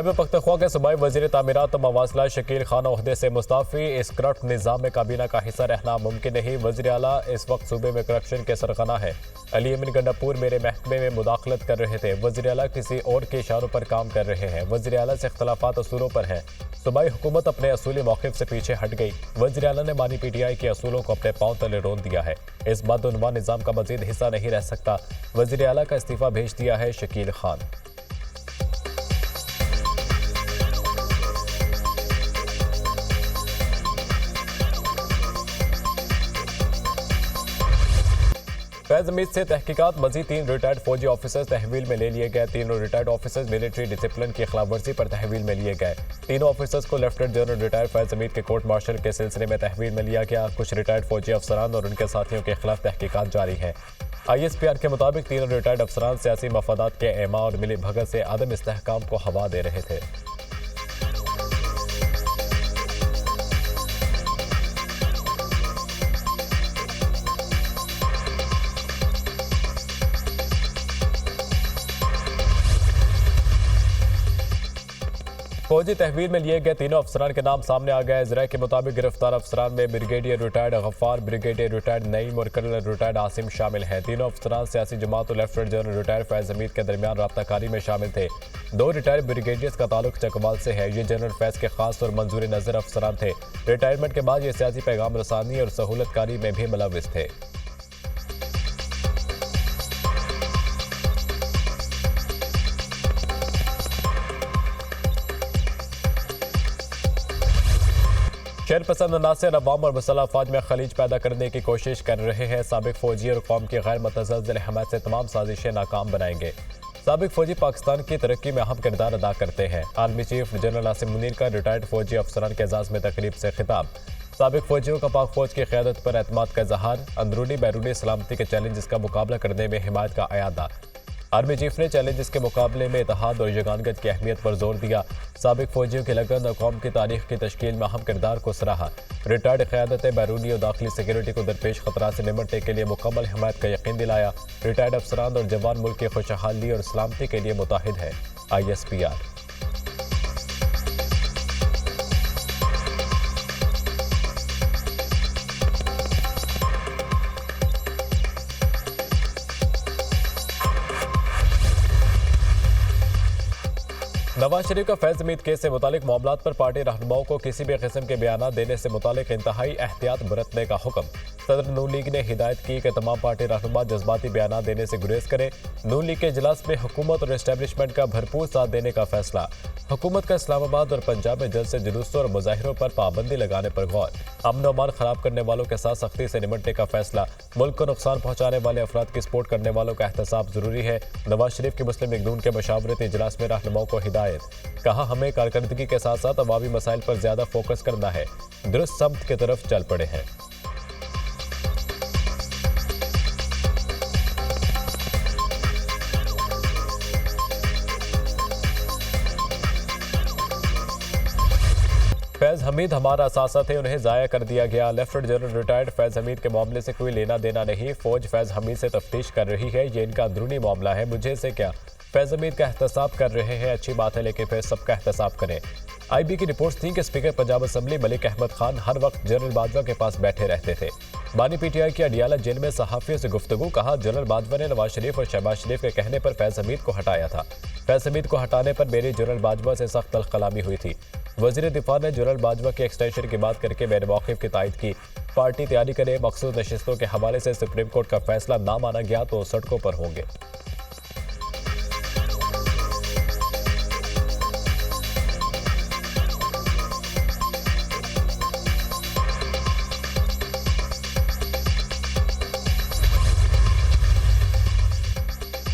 खैबर पख्तूनख्वा के सूबाई वज़ीर तामीरात और मवासला शकील खान ओहदे से मुस्ताफ़ी। इस करप्ट निज़ाम में काबीना का हिस्सा रहना मुमकिन नहीं। वज़ीर आला इस वक्त सूबे में करप्शन के सरगना है। अली अमीन गंडापुर मेरे महकमे में मुदाखलत कर रहे थे। वज़ीर आला किसी और के इशारों पर काम कर रहे हैं। वज़ीर आला से इख्तलाफात असूलों पर हैं। सूबाई हुकूमत अपने असूली मौक़िफ़ से पीछे हट गई। वज़ीर आला ने मानी PTI के असूलों को अपने पाँव तले रोन दिया है। इस बदउनवान निज़ाम का मज़ीद हिस्सा नहीं रह सकता। वज़ीर आला का इस्तीफ़ा भेज दिया है शकील खान। फैज़ हमीद से तहकीकात। मज़ीद 3 रिटायर्ड फौजी ऑफिसर्स तहवील में ले लिए गए। तीनों रिटायर्ड ऑफिसर्स मिलिट्री डिसिप्लिन की खिलाफवर्जी पर तहवील में लिए गए। तीनों ऑफिसर्स को लेफ्टिनेंट जनरल रिटायर्ड फैज़ हमीद के कोर्ट मार्शल के सिलसिले में तहवील में लिया गया। कुछ रिटायर्ड फौजी अफसरान और उनके साथियों के खिलाफ तहकीकात जारी है। ISPR के मुताबिक तीनों रिटायर्ड अफसरान सियासी मफादात के एमा और मिली भगत से अदम इस्तेहकाम को हवा दे रहे थे। फौजी तहवील में लिए गए तीनों अफसरान के नाम सामने आ गए। ज़राए के मुताबिक गिरफ्तार अफसरान में brigadier retired Ghaffar, brigadier retired Naeem और कर्नल रिटायर्ड आसिम शामिल हैं। तीनों अफसरान सियासी जमात और लेफ्टिनेंट जनरल रिटायर्ड फैज़ हमीद के दरमियान राब्ताकारी में शामिल थे। 2 रिटायर्ड ब्रिगेडियर्स का ताल्लुक चकवाल से है। ये जनरल फैज़ के खास और मंजूर नज़र अफसरान थे। रिटायरमेंट के बाद ये सियासी पैगाम रसानी और सहूलतकारी में भी मुलव्विस थे। शहर पसंद अनासर अवाम और मुसल्लह अफवाज में खलीज पैदा करने की कोशिश कर रहे हैं। साबिक फौजी और कौम की गैर मुतज़लज़ल हमायत से तमाम साजिशें नाकाम बनाएंगे। साबिक फौजी पाकिस्तान की तरक्की में अहम किरदार अदा करते हैं। Army chief general Asim Munir का रिटायर्ड फौजी अफसरान के एजाज़ में तकरीब से खिताब। साबिक फौजियों का पाक फौज की क़यादत पर एतमाद का इज़हार। अंदरूनी बैरूनी सलामती के चैलेंजेस का मुकाबला करने में हिमायत का अयादा। आर्मी चीफ ने चैलेंजेस के मुकाबले में इत्तेहाद और यगानगत की अहमियत पर जोर दिया। साबिक फौजियों की लगन और कौम की तारीख की तश्कील में अहम किरदार को सराहा। रिटायर्ड क़यादत बैरूनी और दाखिली सिक्योरिटी को दरपेश खतरा से निपटने के लिए मुकम्मल हिमायत का यकीन दिलाया। रिटायर्ड अफसरान और जवान मुल्क की खुशहाली और सलामती के लिए मुताहिद है। ISPR। नवाज शरीफ का फैज़ हमीद केस से मुतालिक मामलात पर पार्टी रहनुमाओं को किसी भी किस्म के बयान देने से मुतालिक इंतहाई एहतियात बरतने का हुक्म। सदर नून लीग ने हिदायत की कि तमाम पार्टी रहनुमा जज्बाती बयान देने से गुरेज करें। नून लीग के इजलास में हुकूमत और एस्टेब्लिशमेंट का भरपूर साथ देने का फैसला। हुकूमत का इस्लामाबाद और पंजाब में जल्द से जुलूसों और मुजाहिरों पर पाबंदी लगाने पर गौर। अमन और अमान खराब करने वालों के साथ सख्ती से निपटने का फैसला। मुल्क को नुकसान पहुंचाने वाले अफराद की सपोर्ट करने वालों का एहतसाब जरूरी है। नवाज शरीफ की मुस्लिम लीग नून के मशावरती इजलास में रहनुमाओं को हिदायत। कहा, हमें कारकर्दगी के साथ साथ अवामी मसाइल पर ज्यादा फोकस करना है। दुरुस्त समत की तरफ चल पड़े हैं। फैज़ हमीद हमारा असासा थे, उन्हें ज़ाया कर दिया गया। लेफ्टिनेंट जनरल रिटायर्ड फैज़ हमीद के मामले से कोई लेना देना नहीं। फौज फैज़ हमीद से तफ्तीश कर रही है। ये इनका अंदरूनी मामला है, मुझे से क्या। फैज़ हमीद का एहतसाब कर रहे हैं, अच्छी बात है, लेकिन फिर सबका एहतसाब करें। IB की रिपोर्ट्स थी कि स्पीकर पंजाब असम्बली मलिक अहमद खान हर वक्त जनरल बाजवा के पास बैठे रहते थे। बानी PTI की अडियाला जेल में सहाफ़ियों से गुफ्तगू। कहा, जनरल बाजवा ने नवाज शरीफ और शहबाज शरीफ के कहने पर फैज़ हमीद को हटाया था। फैज़ हमीद को हटाने पर मेरी जनरल बाजवा से सख्त तलखलामी हुई थी। वज़ीर दिफा ने जनरल बाजवा के एक्सटेंशन की बात करके मेरे मौक़िफ़ की तायद की। पार्टी तैयारी करे। मखसूस नशिस्तों के हवाले से सुप्रीम कोर्ट का फैसला ना माना गया तो सड़कों पर होंगे।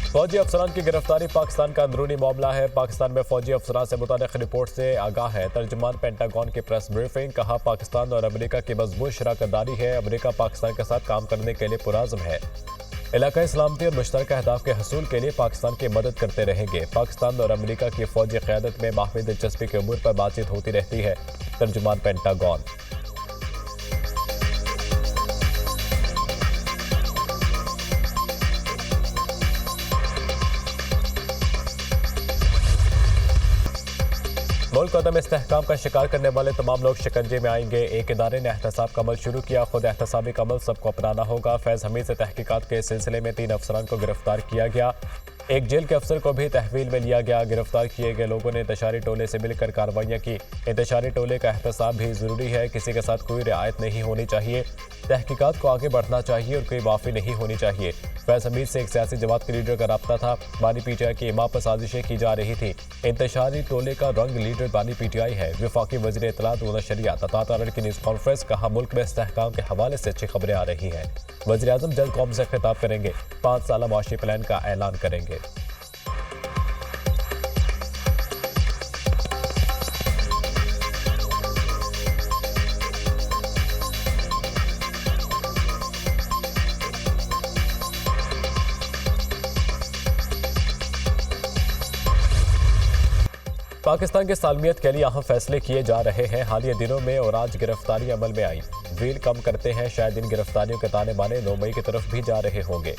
फौजी अफसरान की गिरफ्तारी पाकिस्तान का अंदरूनी मामला है। पाकिस्तान में फौजी अफसरान से मुताल्लिक़ रिपोर्ट से आगाह है। तर्जुमान पेंटागन की प्रेस ब्रीफिंग। कहा, पाकिस्तान और अमेरिका की मजबूत शराकतदारी है। अमेरिका पाकिस्तान के साथ काम करने के लिए पुराज़म है। इलाकाई सलामती और मुश्तरका अहदाफ के हसूल के लिए पाकिस्तान की मदद करते रहेंगे। पाकिस्तान और अमेरिका की फौजी क़यादत में बाहमी दिलचस्पी के उमूर पर बातचीत होती रहती है। तर्जुमान पेंटागन। मुल्क को अदम इस्तेहकाम का शिकार करने वाले तमाम लोग शिकंजे में आएंगे। एक इदारे ने एहतसाब का अमल शुरू किया, खुद एहतसाबी का अमल सबको अपनाना होगा। फैज हमीद से तहकीकात के सिलसिले में 3 अफसरान को गिरफ्तार किया गया। एक जेल के अफसर को भी तहवील में लिया गया। गिरफ्तार किए गए लोगों ने इंतशारी टोले से मिलकर कार्रवाइयां की। इंतशारी टोले का एहतसाब भी जरूरी है, किसी के साथ कोई रियायत नहीं होनी चाहिए। तहकीकात को आगे बढ़ना चाहिए और कोई माफी नहीं होनी चाहिए। फैज हमीद से एक सियासी जमात के लीडर का रब्ता था। बानी पीटीआई की इमाम पर साजिशें की जा रही थी। इंतशारी टोले का रंग लीडर बानी पीटीआई है। वफाकी वज़ीर इत्तलात व नशरियात अता तारड़ की न्यूज़ कॉन्फ्रेंस। कहा, मुल्क में इस्तेहकाम के हवाले से अच्छी खबरें आ रही हैं। वज़ीर आज़म जल्द कौम से खिताब करेंगे, 5 साला माशी प्लान का ऐलान करेंगे। पाकिस्तान की सालमियत के लिए अहम फैसले किए जा रहे हैं। हालिया दिनों में और आज गिरफ्तारी अमल में आई। व्हील कम करते हैं, शायद इन गिरफ्तारियों के ताने बाने 9 मई की तरफ भी जा रहे होंगे।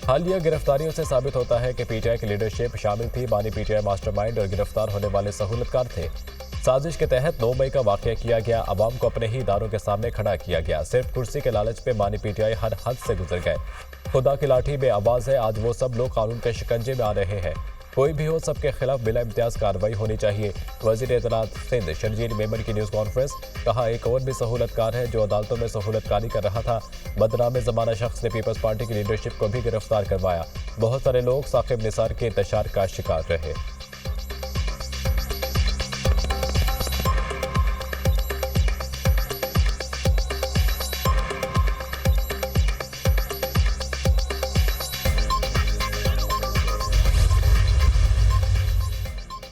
हालिया गिरफ्तारियों से साबित होता है कि पीटीआई की लीडरशिप शामिल थी। बानी पीटीआई मास्टरमाइंड और गिरफ्तार होने वाले सहूलतकार थे। साजिश के तहत 9 मई का वाकया किया गया। अवाम को अपने ही इदारों के सामने खड़ा किया गया। सिर्फ कुर्सी के लालच पे बानी पीटीआई हर हद से गुजर गए। खुदा की लाठी में आवाज है, आज वो सब लोग कानून के शिकंजे में आ रहे हैं। कोई भी हो, सबके खिलाफ बिला इम्तियाज कार्रवाई होनी चाहिए। वज़ीर इत्तलात सिंध शर्जील मेमन की न्यूज़ कॉन्फ्रेंस। कहा, एक और भी सहूलतकार है जो अदालतों में सहूलतकारी कर रहा था। बदनाम ज़माना शख्स ने पीपल्स पार्टी की लीडरशिप को भी गिरफ्तार करवाया। बहुत सारे लोग साकिब निसार के इंतशार का शिकार रहे।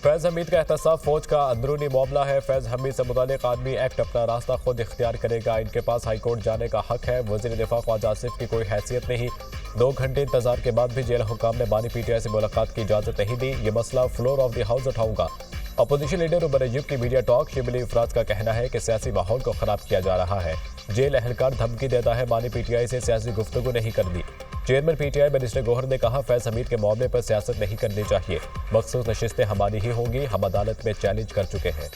फैज हमीद का एहतसाब फौज का अंदरूनी मामला है। फैज हमीद से मुतालिक आदमी एक्ट अपना रास्ता खुद इख्तियार करेगा। इनके पास हाईकोर्ट जाने का हक है। वज़ीर दिफा ख्वाजा आसिफ की कोई हैसियत नहीं। 2 घंटे इंतजार के बाद भी जेल हुकाम ने बानी पीटीआई से मुलाकात की इजाजत नहीं दी। ये मसला फ्लोर ऑफ द हाउस उठाऊंगा। अपोजिशन लीडर उमर अयूब की मीडिया टॉक। शिबली अफराज का कहना है कि सियासी माहौल को खराब किया जा रहा है। जेल एहलकार धमकी देता है, बानी पीटीआई से सियासी गुफ्तगू नहीं करनी। चेयरमैन पीटीआई बैरिस्टर गौहर ने कहा, फैज हमीद के मामले पर सियासत नहीं करनी चाहिए। मखसूस नशिस्तें हमारी ही होंगी, हम अदालत में चैलेंज कर चुके हैं।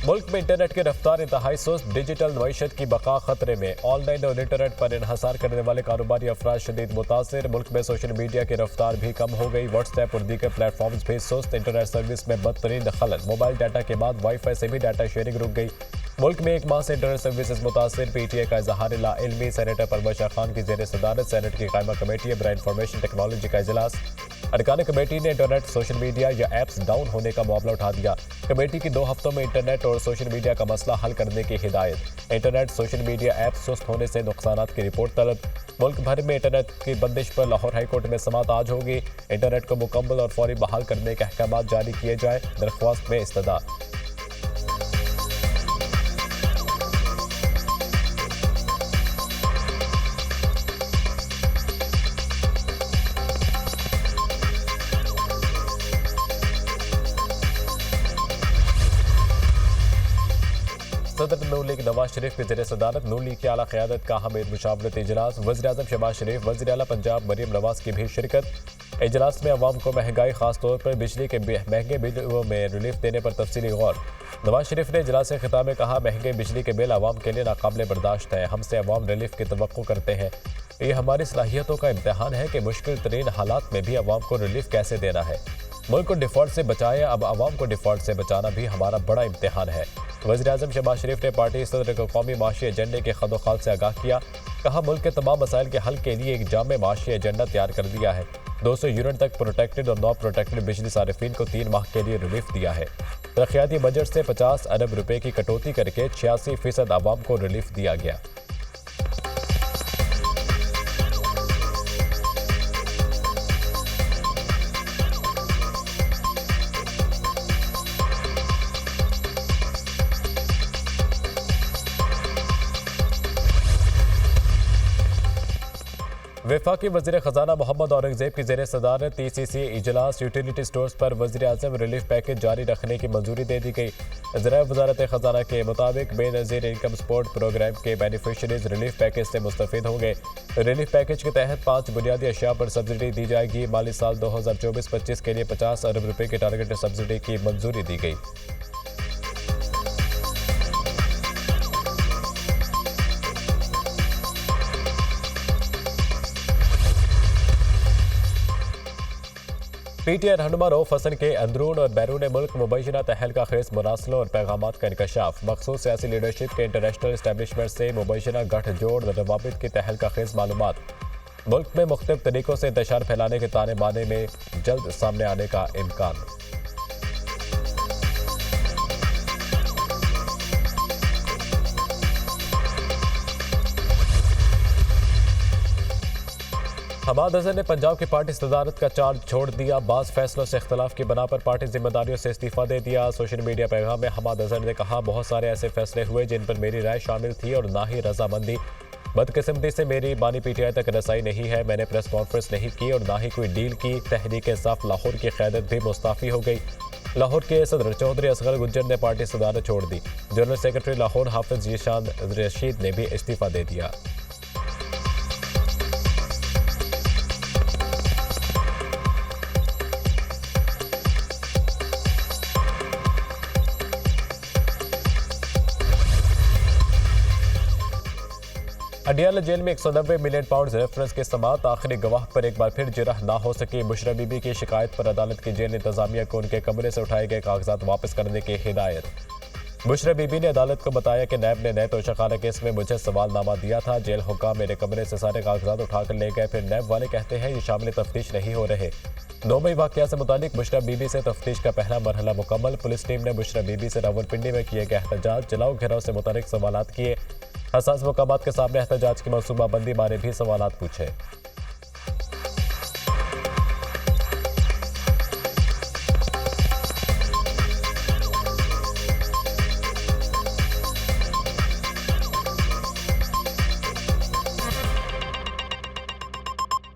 मुल्क में इंटरनेट की रफ्तार इंतहाई सुस्त। डिजिटल मईशत की बका खतरे में। ऑनलाइन और इंटरनेट पर इन्हसार करने वाले कारोबारी अफराद शदीद मुतासिर। मुल्क में सोशल मीडिया की रफ्तार भी कम हो गई। व्हाट्सएप और दीगर प्लेटफॉर्म्स भी सुस्त। इंटरनेट सर्विस में बदतरीन खलल। मोबाइल डाटा के बाद वाईफाई से भी डाटा शेयरिंग रुक गई। मुल्क में 1 माह से इंटरनेट सर्विसेज मुतासिर। पीटीए का इजहार लाइल्मी। सेनेटर परवेज शाह खान की जेर सदारत सेनेट की कायमा कमेटी बराए इंफॉर्मेशन टेक्नोलॉजी का इजलास। अरकान कमेटी ने इंटरनेट, सोशल मीडिया या ऐप्स डाउन होने का मामला उठा दिया। कमेटी की 2 हफ्तों में इंटरनेट और सोशल मीडिया का मसला हल करने की हिदायत। इंटरनेट, सोशल मीडिया ऐप्स सुस्त होने से नुकसानात की रिपोर्ट तलब। मुल्क भर में इंटरनेट की बंदिश पर लाहौर हाईकोर्ट में समाअत आज होगी। इंटरनेट को मुकम्मल और फौरी बहाल करने के अहकाम जारी किए जाए, दरख्वास्त में इस्तदा। सदर नून लीग नवाज शरीफ की जेर सदारत नून लीग की आला क़यादत का हमीद मुशावरती इजलास। वज़ीर आज़म शहबाज शरीफ, वज़ीर आला पंजाब मरीम नवाज की भी शिरकत। इजलास में अवाम को महंगाई, खासतौर पर बिजली के महंगे बिलों में रिलीफ देने पर तफसीली गौर। नवाज शरीफ ने इजलास से खिताब में कहा, महंगे बिजली के बिल अवाम के लिए नाकाबिल बर्दाश्त है। हमसे अवाम रिलीफ की तवक्को करते हैं। ये हमारी सलाहियतों का इम्तहान है कि मुश्किल तरीन हालात में भी अवाम को रिलीफ कैसे देना है। मुल्क को डिफॉल्ट से बचाए, अब अवाम को डिफॉल्ट से बचाना भी हमारा बड़ा इम्तहान है। वज़ीर आज़म शहबाज शरीफ ने पार्टी सदर को कौमी माशी एजेंडे के खदोखाल से आगाह किया। कहा, मुल्क के तमाम मसाइल के हल के लिए एक जामे माशी एजेंडा तैयार कर दिया है। 200 यूनिट तक प्रोटेक्टेड और नॉन प्रोटेक्टेड बिजली सारिफिन को 3 माह के लिए रिलीफ दिया है। तरक्याती बजट से 50 अरब रुपए की कटौती करके 86% अवाम को रिलीफ दिया गया। वफाकी वज़ीर ख़जाना मोहम्मद औरंगज़ेब की ज़ेर सदारत TCC इजलास यूटिलिटी स्टोर्स पर वज़ीर आज़म रिलीफ पैकेज जारी रखने की मंजूरी दे दी गई। ज़राए वज़ारत ख़जाना के मुताबिक बेनज़ीर इनकम सपोर्ट प्रोग्राम के बेनिफिशरीज रिलीफ पैकेज से मुस्तफ़ीद होंगे। रिलीफ पैकेज के तहत 5 बुनियादी अशिया पर सब्सिडी दी जाएगी। माली साल 2024-25 के लिए 50 अरब रुपये की टारगेट सब्सिडी की मंजूरी दी गई। PTI रहनुमा रऊफ हसन के अंदरून और बैरून मुल्क मुबैना तहलका खेज मरासलों और पैगामात का इंकशाफ। मखसूस सियासी लीडरशिप के इंटरनेशनल इस्टेब्लिशमेंट से मुबैना गठजोड़ रवाबित की तहलका खेज मालूमात। मुल्क में मुख्तलिफ तरीकों से इंतशार फैलाने के ताने बाने में जल्द सामने आने का इम्कान। हमाद अजहर ने पंजाब की पार्टी सदारत का चार्ज छोड़ दिया। बाज़ फैसलों से इख्तलाफ की बना पर पार्टी जिम्मेदारियों से इस्तीफा दे दिया। सोशल मीडिया पैगाम में हमाद अजहर ने कहा, बहुत सारे ऐसे फैसले हुए जिन पर मेरी राय शामिल थी और ना ही रजामंदी। बदकिस्मती से मेरी बानी PTI तक रसाई नहीं है। मैंने प्रेस कॉन्फ्रेंस नहीं की और ना ही कोई डील की। तहरीक इंसाफ लाहौर की क़यादत भी मुस्ताफ़ी हो गई। लाहौर के सदर चौधरी असगर गुज्जर ने पार्टी सदारत छोड़ दी। जनरल सेक्रेटरी लाहौर हाफिज जीशान रशीद ने भी इस्तीफा दे दिया। अडियाला जेल में 190 मिलियन पाउंड रेफरेंस के समात। आखिरी गवाह पर एक बार फिर जिरह ना हो सकी। बुशरा बीबी की शिकायत पर अदालत की जेल इंतजामिया को उनके कमरे से उठाए गए कागजात वापस करने की हिदायत। बुशरा बीबी ने अदालत को बताया कि नैब ने नए तोशाखाना केस में मुझे सवालनामा दिया था। जेल हुक्काम मेरे कमरे से सारे कागजात उठाकर ले गए। फिर नैब वाले कहते हैं ये शामिल तफ्तीश नहीं हो रहे। 9 मई वाकया से मुतालिक बुशरा बीबी से तफ्तीश का पहला मरहला मुकम्मल। पुलिस टीम ने बुशरा बीबी से रावलपिंडी में किए गए एहतजाज, जलाओ घेराव से मुतालिक सवालात किए। हसास मकामात के सामने एहतजाज की मनसूबाबंदी बारे भी सवालात पूछे।